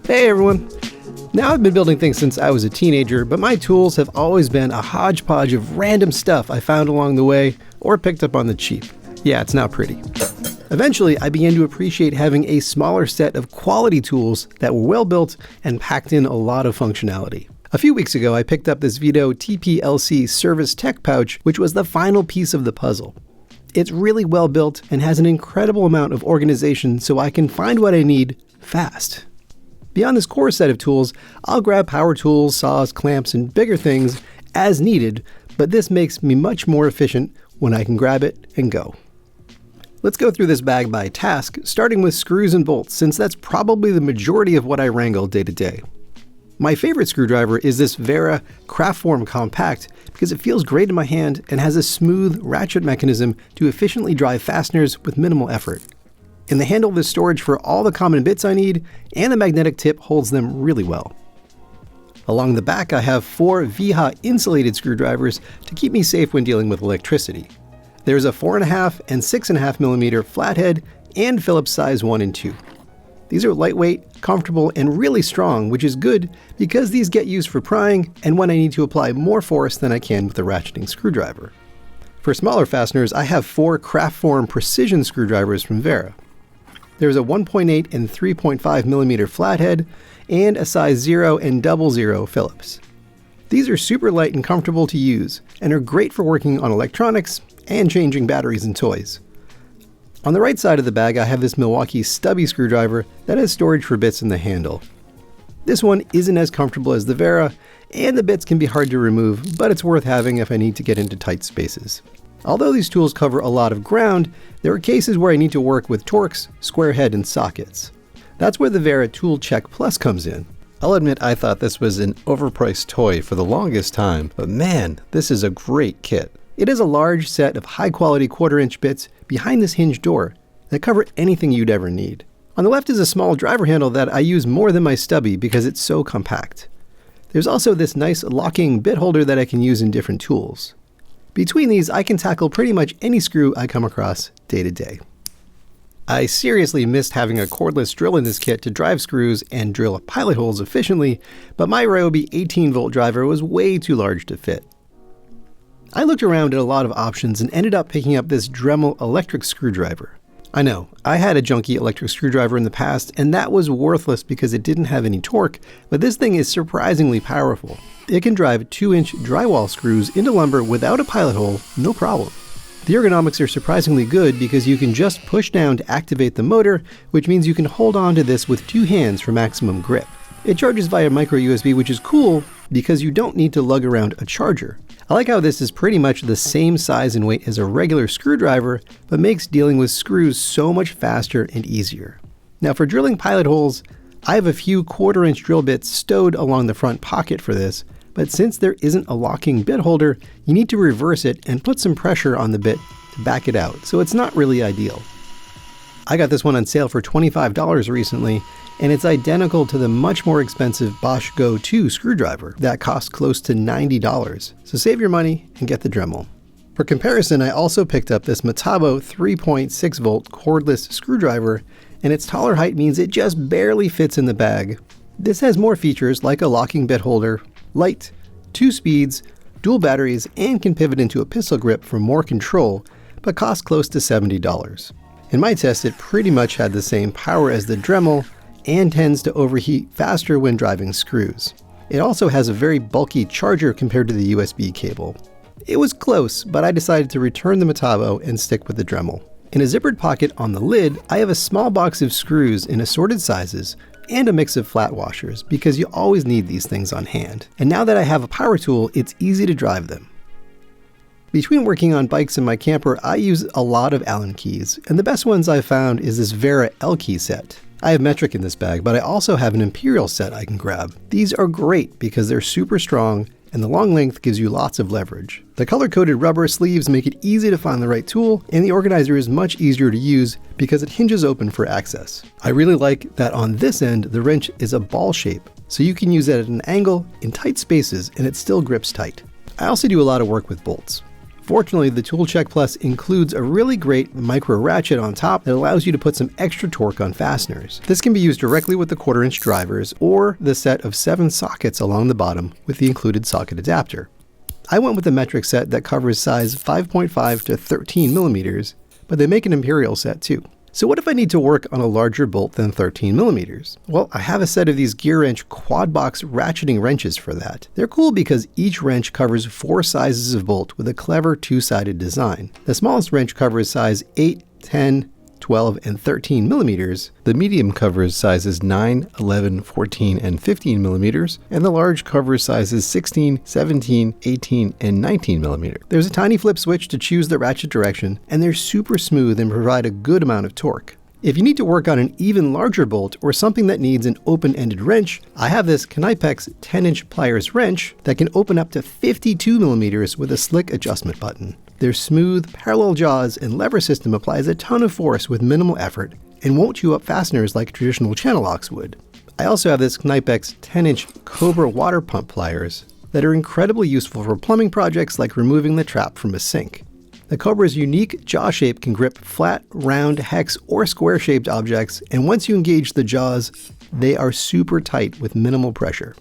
Hey everyone! Now I've been building things since I was a teenager, but my tools have always been a hodgepodge of random stuff I found along the way or picked up on the cheap. Yeah, it's not pretty. Eventually, I began to appreciate having a smaller set of quality tools that were well built and packed in a lot of functionality. A few weeks ago, I picked up this Veto TP-LC service tech pouch, which was the final piece of the puzzle. It's really well built and has an incredible amount of organization so I can find what I need fast. Beyond this core set of tools, I'll grab power tools, saws, clamps, and bigger things as needed, but this makes me much more efficient when I can grab it and go. Let's go through this bag by task, starting with screws and bolts, since that's probably the majority of what I wrangle day to day. My favorite screwdriver is this Wera Kraftform Kompakt because it feels great in my hand and has a smooth ratchet mechanism to efficiently drive fasteners with minimal effort. And the handle has storage for all the common bits I need, and the magnetic tip holds them really well. Along the back, I have 4 Wiha insulated screwdrivers to keep me safe when dealing with electricity. There's a 4.5 and 6.5 millimeter flathead and Phillips size 1 and 2. These are lightweight, comfortable, and really strong, which is good because these get used for prying and when I need to apply more force than I can with a ratcheting screwdriver. For smaller fasteners, I have 4 Kraftform precision screwdrivers from Wera. There's a 1.8 and 3.5 millimeter flathead and a size 0 and 00 Phillips. These are super light and comfortable to use and are great for working on electronics and changing batteries and toys. On the right side of the bag, I have this Milwaukee stubby screwdriver that has storage for bits in the handle. This one isn't as comfortable as the Wera, and the bits can be hard to remove, but it's worth having if I need to get into tight spaces. Although these tools cover a lot of ground, there are cases where I need to work with Torx, square head, and sockets. That's where the Wera Tool Check Plus comes in. I'll admit I thought this was an overpriced toy for the longest time, but man, this is a great kit. It is a large set of high-quality 1/4-inch bits behind this hinged door that cover anything you'd ever need. On the left is a small driver handle that I use more than my stubby because it's so compact. There's also this nice locking bit holder that I can use in different tools. Between these, I can tackle pretty much any screw I come across day to day. I seriously missed having a cordless drill in this kit to drive screws and drill pilot holes efficiently, but my Ryobi 18-volt driver was way too large to fit. I looked around at a lot of options and ended up picking up this Dremel electric screwdriver. I know, I had a junky electric screwdriver in the past, and that was worthless because it didn't have any torque, but this thing is surprisingly powerful. It can drive 2-inch drywall screws into lumber without a pilot hole, no problem. The ergonomics are surprisingly good because you can just push down to activate the motor, which means you can hold on to this with 2 hands for maximum grip. It charges via micro USB, which is cool because you don't need to lug around a charger. I like how this is pretty much the same size and weight as a regular screwdriver, but makes dealing with screws so much faster and easier. Now for drilling pilot holes, I have a few 1/4-inch drill bits stowed along the front pocket for this, but since there isn't a locking bit holder, you need to reverse it and put some pressure on the bit to back it out, so it's not really ideal. I got this one on sale for $25 recently, and it's identical to the much more expensive Bosch Go 2 screwdriver that costs close to $90, so save your money and get the Dremel. For comparison, I also picked up this Metabo 3.6 volt cordless screwdriver, and its taller height means it just barely fits in the bag. This has more features like a locking bit holder, light, 2 speeds, dual batteries, and can pivot into a pistol grip for more control, but costs close to $70. In my test, it pretty much had the same power as the Dremel and tends to overheat faster when driving screws. It also has a very bulky charger compared to the USB cable. It was close, but I decided to return the Metabo and stick with the Dremel. In a zippered pocket on the lid, I have a small box of screws in assorted sizes and a mix of flat washers because you always need these things on hand. And now that I have a power tool, it's easy to drive them. Between working on bikes and my camper, I use a lot of Allen keys, and the best ones I've found is this Wera L-key set. I have metric in this bag, but I also have an imperial set I can grab. These are great because they're super strong and the long length gives you lots of leverage. The color-coded rubber sleeves make it easy to find the right tool, and the organizer is much easier to use because it hinges open for access. I really like that on this end, the wrench is a ball shape, so you can use it at an angle in tight spaces and it still grips tight. I also do a lot of work with bolts. Fortunately, the Tool Check Plus includes a really great micro ratchet on top that allows you to put some extra torque on fasteners. This can be used directly with the 1/4-inch drivers or the set of 7 sockets along the bottom with the included socket adapter. I went with the metric set that covers size 5.5 to 13 millimeters, but they make an imperial set too. So what if I need to work on a larger bolt than 13 millimeters? Well, I have a set of these gear wrench quad box ratcheting wrenches for that. They're cool because each wrench covers 4 sizes of bolt with a clever 2-sided design. The smallest wrench covers size 8, 10, 12, and 13 millimeters. The medium covers sizes 9, 11, 14, and 15 millimeters, and the large covers sizes 16, 17, 18, and 19 millimeters. There's a tiny flip switch to choose the ratchet direction, and they're super smooth and provide a good amount of torque. If you need to work on an even larger bolt or something that needs an open-ended wrench, I have this Knipex 10-inch pliers wrench that can open up to 52 millimeters with a slick adjustment button. Their smooth, parallel jaws and lever system applies a ton of force with minimal effort and won't chew up fasteners like traditional channel locks would. I also have this Knipex 10-inch Cobra water pump pliers that are incredibly useful for plumbing projects like removing the trap from a sink. The Cobra's unique jaw shape can grip flat, round, hex, or square-shaped objects, and once you engage the jaws, they are super tight with minimal pressure.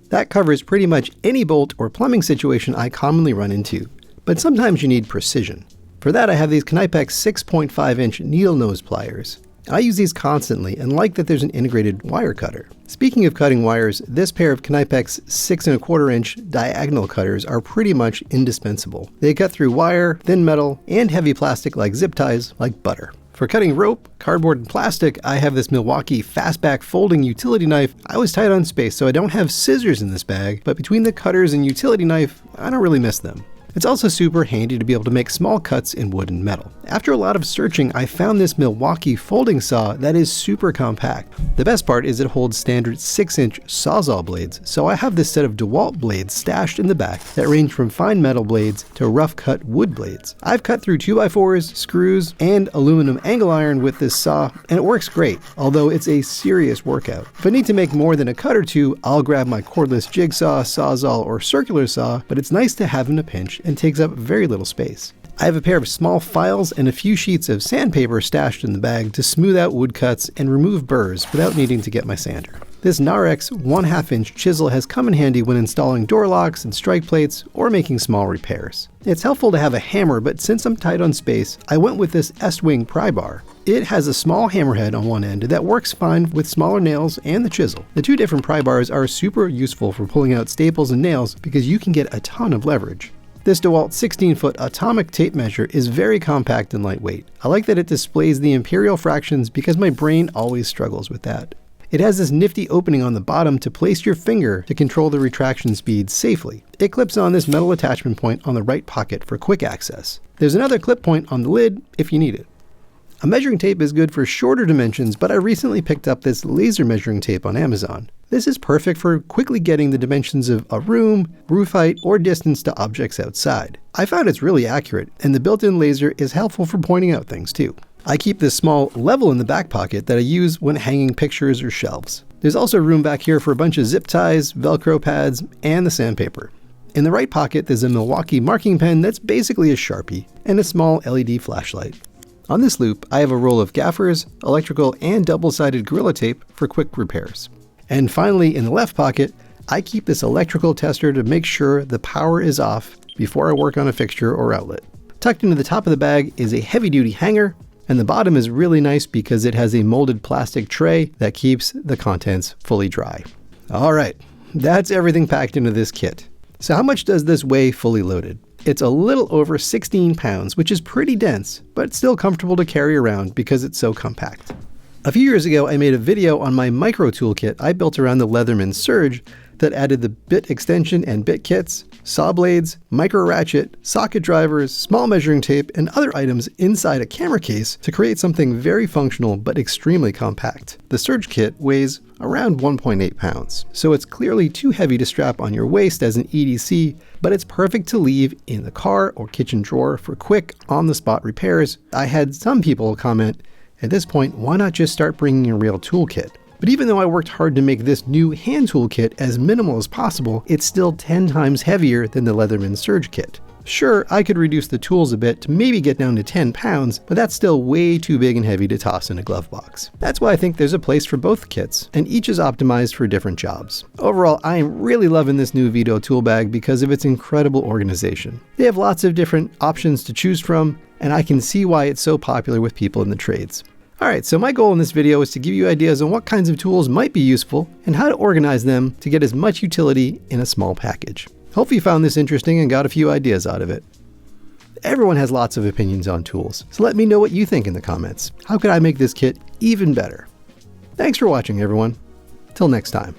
That covers pretty much any bolt or plumbing situation I commonly run into, but sometimes you need precision. For that, I have these Knipex 6.5-inch needle nose pliers. I use these constantly and like that there's an integrated wire cutter. Speaking of cutting wires, this pair of Knipex 6.25-inch diagonal cutters are pretty much indispensable. They cut through wire, thin metal, and heavy plastic like zip ties like butter. For cutting rope, cardboard, and plastic, I have this Milwaukee fastback folding utility knife. I was tight on space, so I don't have scissors in this bag, but between the cutters and utility knife, I don't really miss them. It's also super handy to be able to make small cuts in wood and metal. After a lot of searching, I found this Milwaukee folding saw that is super compact. The best part is it holds standard 6-inch Sawzall blades, so I have this set of Dewault blades stashed in the back that range from fine metal blades to rough cut wood blades. I've cut through 2x4s, screws, and aluminum angle iron with this saw, and it works great, although it's a serious workout. If I need to make more than a cut or two, I'll grab my cordless jigsaw, Sawzall, or circular saw, but it's nice to have in a pinch and takes up very little space. I have a pair of small files and a few sheets of sandpaper stashed in the bag to smooth out wood cuts and remove burrs without needing to get my sander. This Narex 1/2-inch chisel has come in handy when installing door locks and strike plates or making small repairs. It's helpful to have a hammer, but since I'm tight on space, I went with this S-Wing pry bar. It has a small hammerhead on one end that works fine with smaller nails and the chisel. The 2 different pry bars are super useful for pulling out staples and nails because you can get a ton of leverage. This Dewault 16-foot atomic tape measure is very compact and lightweight. I like that it displays the imperial fractions because my brain always struggles with that. It has this nifty opening on the bottom to place your finger to control the retraction speed safely. It clips on this metal attachment point on the right pocket for quick access. There's another clip point on the lid if you need it. A measuring tape is good for shorter dimensions, but I recently picked up this laser measuring tape on Amazon. This is perfect for quickly getting the dimensions of a room, roof height, or distance to objects outside. I found it's really accurate, and the built-in laser is helpful for pointing out things too. I keep this small level in the back pocket that I use when hanging pictures or shelves. There's also room back here for a bunch of zip ties, Velcro pads, and the sandpaper. In the right pocket, there's a Milwaukee marking pen that's basically a Sharpie, and a small LED flashlight. On this loop, I have a roll of gaffers, electrical, and double-sided Gorilla Tape for quick repairs. And finally, in the left pocket, I keep this electrical tester to make sure the power is off before I work on a fixture or outlet. Tucked into the top of the bag is a heavy-duty hanger, and the bottom is really nice because it has a molded plastic tray that keeps the contents fully dry. All right, that's everything packed into this kit. So how much does this weigh fully loaded? It's a little over 16 pounds, which is pretty dense, but still comfortable to carry around because it's so compact. A few years ago, I made a video on my micro toolkit I built around the Leatherman Surge that added the bit extension and bit kits, saw blades, micro ratchet, socket drivers, small measuring tape, and other items inside a camera case to create something very functional but extremely compact. The Surge kit weighs around 1.8 pounds, so it's clearly too heavy to strap on your waist as an EDC, but it's perfect to leave in the car or kitchen drawer for quick, on-the-spot repairs. I had some people comment, at this point, why not just start bringing a real toolkit? But even though I worked hard to make this new hand tool kit as minimal as possible, it's still 10 times heavier than the Leatherman Surge kit. Sure, I could reduce the tools a bit to maybe get down to 10 pounds, but that's still way too big and heavy to toss in a glove box. That's why I think there's a place for both kits, and each is optimized for different jobs. Overall, I am really loving this new Veto tool bag because of its incredible organization. They have lots of different options to choose from, and I can see why it's so popular with people in the trades. Alright, so my goal in this video is to give you ideas on what kinds of tools might be useful and how to organize them to get as much utility in a small package. Hope you found this interesting and got a few ideas out of it. Everyone has lots of opinions on tools, so let me know what you think in the comments. How could I make this kit even better? Thanks for watching, everyone. Till next time.